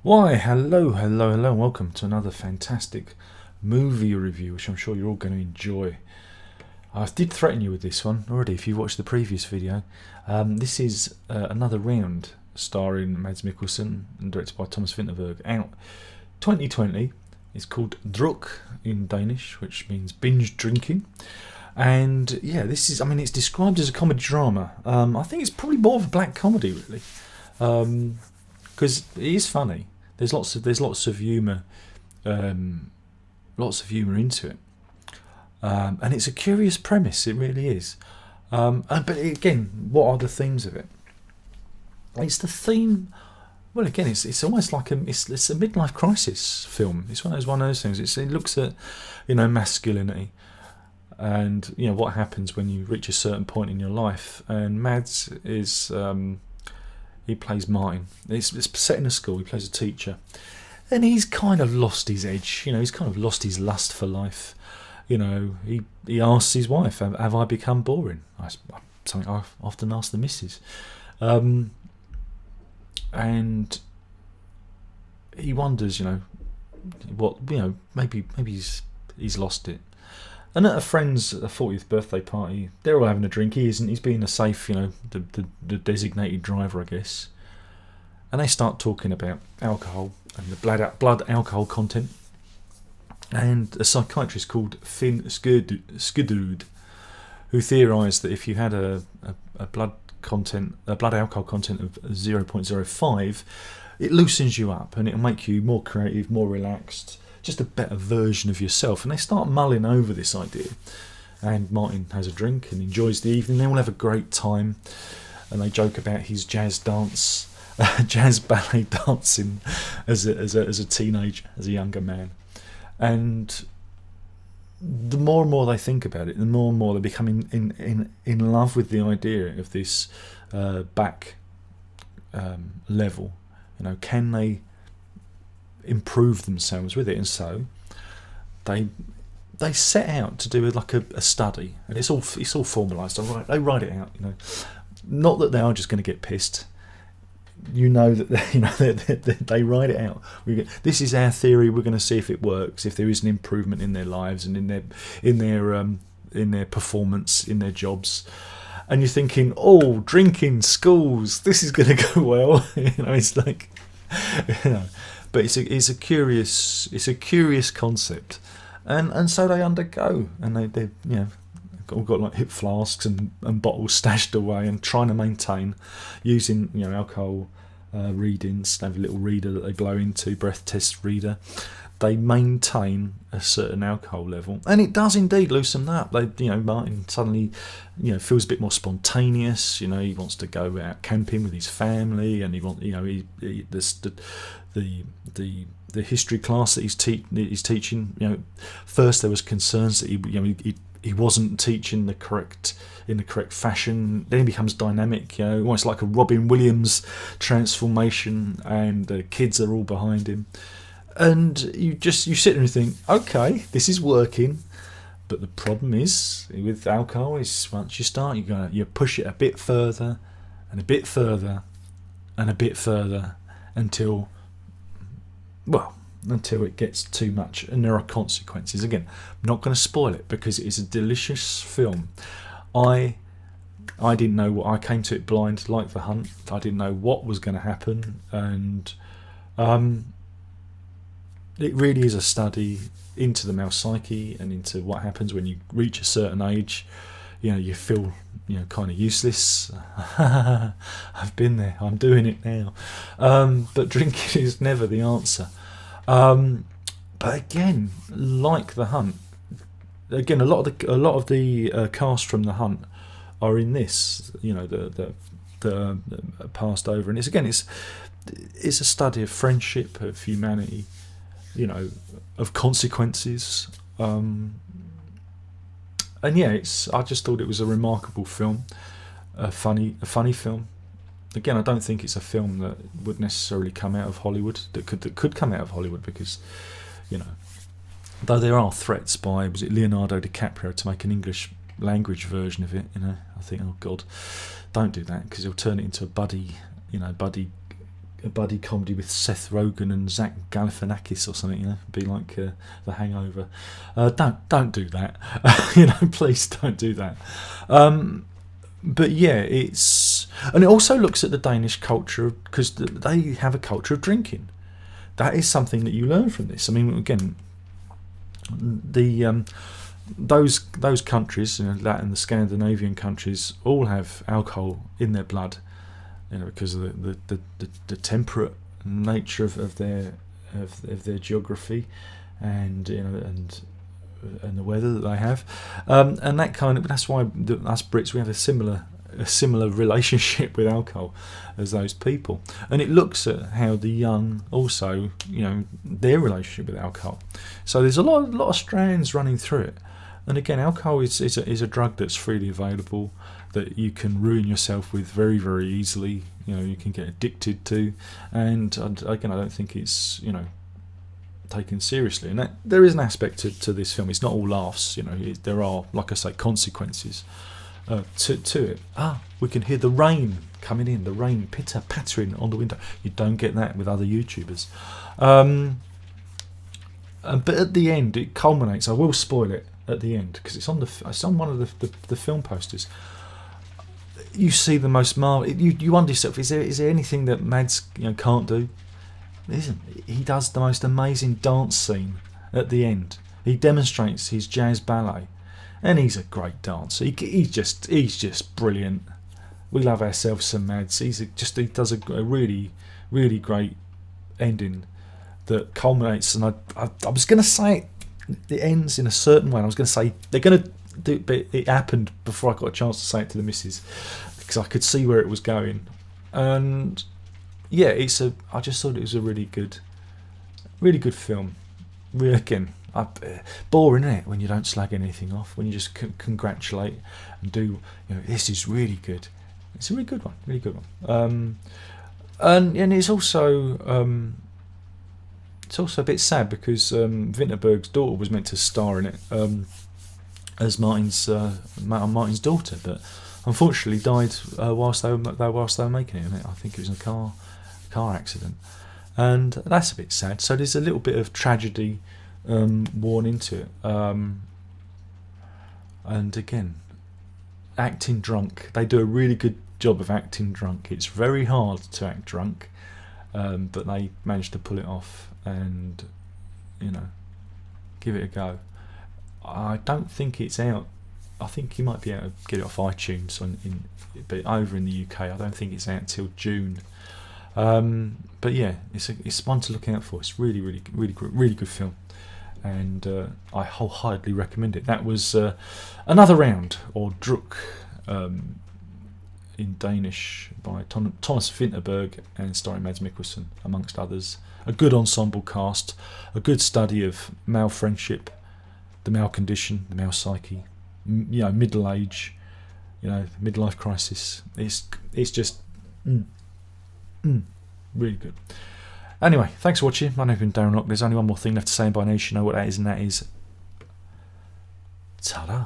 Why, hello, and welcome to another fantastic movie review, which I'm sure you're all going to enjoy. I did threaten you with this one already if you watched the previous video. This is another round starring Mads Mikkelsen and directed by Thomas Vinterberg, out 2020. It's called Druk in Danish, which means binge drinking. And yeah, this is, it's described as a comedy drama. I think it's probably more of a black comedy, really, because it is funny. There's lots of humour, into it, and it's a curious premise. It really is. But again, what are the themes of it? It's the theme. Well, again, it's almost like it's a midlife crisis film. It's one of those things. It looks at masculinity, and what happens when you reach a certain point in your life. And Mads is he plays Martin. It's set in a school. He plays a teacher, and he's kind of lost his edge. He's kind of lost his lust for life. He asks his wife, "Have I become boring?" Something I often ask the missus. And he wonders, maybe he's lost it. And at a friend's 40th birthday party, they're all having a drink. He isn't. He's being a safe, the designated driver, I guess. And they start talking about alcohol and the blood alcohol content. And a psychiatrist called Finn Skudrud, who theorised that if you had a blood alcohol content of 0.05, it loosens you up and it'll make you more creative, more relaxed, just a better version of yourself. And they start mulling over this idea, and Martin has a drink and enjoys the evening. They all have a great time, and they joke about his jazz ballet dancing as a teenager, as a younger man. And the more and more they think about it, the more and more they become in love with the idea of this back level. Can they improve themselves with it? And so they set out to do a study, and it's all formalised. They write it out. Not that they are just going to get pissed. That they write it out. This is our theory. We're going to see if it works, if there is an improvement in their lives and in their performance, in their jobs. And you're thinking, oh, drinking schools, this is going to go well. It's like, but it's a curious concept, and so they undergo, and they all got like hip flasks and bottles stashed away, and trying to maintain, using alcohol readings. They have a little reader that they blow into, breath test reader. They maintain a certain alcohol level, and it does indeed loosen them up. Martin suddenly feels a bit more spontaneous. He wants to go out camping with his family, and the history class that he's teaching. First there was concerns that he wasn't teaching in the correct fashion. Then he becomes dynamic, almost like a Robin Williams transformation, and the kids are all behind him. And you sit there and think, okay, this is working. But the problem is with alcohol is once you start, you push it a bit further and a bit further and a bit further until it gets too much, and there are consequences. Again, I'm not going to spoil it because it is a delicious film. I didn't know I came to it blind, like The Hunt. I didn't know what was going to happen, and it really is a study into the male psyche and into what happens when you reach a certain age. You feel kind of useless. I've been there. I'm doing it now. But drinking is never the answer. But again, like The Hunt, a lot of the cast from The Hunt are in this. The passed over, and it's a study of friendship, of humanity, of consequences. And yeah, I just thought it was a remarkable film, a funny film. Again, I don't think it's a film that would necessarily come out of Hollywood, that could come out of Hollywood, because though there are threats by Leonardo DiCaprio to make an English language version of it, I think, oh God, don't do that, because he'll turn it into a buddy a buddy comedy with Seth Rogen and Zach Galifianakis or something, be like The Hangover. Don't do that. Please don't do that. But yeah, and it also looks at the Danish culture, because they have a culture of drinking. That is something that you learn from this. I mean, again, those countries, that and the Scandinavian countries, all have alcohol in their blood, because of the temperate nature of their geography, and and the weather that they have, and that's why us Brits, we have a similar relationship with alcohol as those people. And it looks at how the young also, their relationship with alcohol. So there's a lot of strands running through it. And again, alcohol is a drug that's freely available, that you can ruin yourself with very, very easily. You can get addicted to, and again, I don't think it's taken seriously. And that, there is an aspect to this film. It's not all laughs. There are, like I say, consequences to it. We can hear the rain coming in, the rain pattering on the window. You don't get that with other YouTubers. But at the end, it culminates. I will spoil it at the end, because it's on one of the film posters. You see the most you wonder yourself, is there anything that Mads can't do? Listen, he does the most amazing dance scene at the end. He demonstrates his jazz ballet, and he's a great dancer. He's just brilliant. We love ourselves some Mads. He does a really, really great ending that culminates. And I was going to say it ends in a certain way. I was going to say they're going to do, but it happened before I got a chance to say it to the missus, because I could see where it was going. And yeah, I just thought it was a really good film. Really, again, boring, isn't it, when you don't slag anything off, when you just congratulate and do, this is really good. It's a really good one. And it's also a bit sad, because Vinterberg's daughter was meant to star in it as Martin's daughter, but unfortunately died whilst they were making it. I think it was in a car accident, and that's a bit sad. So there's a little bit of tragedy worn into it. And again, acting drunk. They do a really good job of acting drunk. It's very hard to act drunk, but they managed to pull it off and give it a go. I don't think it's out. I think you might be able to get it off iTunes but over in the UK, I don't think it's out until June. But yeah, it's one to look out for. It's really, really, really, really good film, and I wholeheartedly recommend it. That was Another Round, or Druk in Danish, by Thomas Vinterberg and starring Mads Mikkelsen, amongst others. A good ensemble cast, a good study of male friendship, the male condition, the male psyche, middle age, midlife crisis. It's just really good. Anyway, thanks for watching. My name's been Darren Lock. There's only one more thing left to say, and by now you should know what that is, and that is ta-da.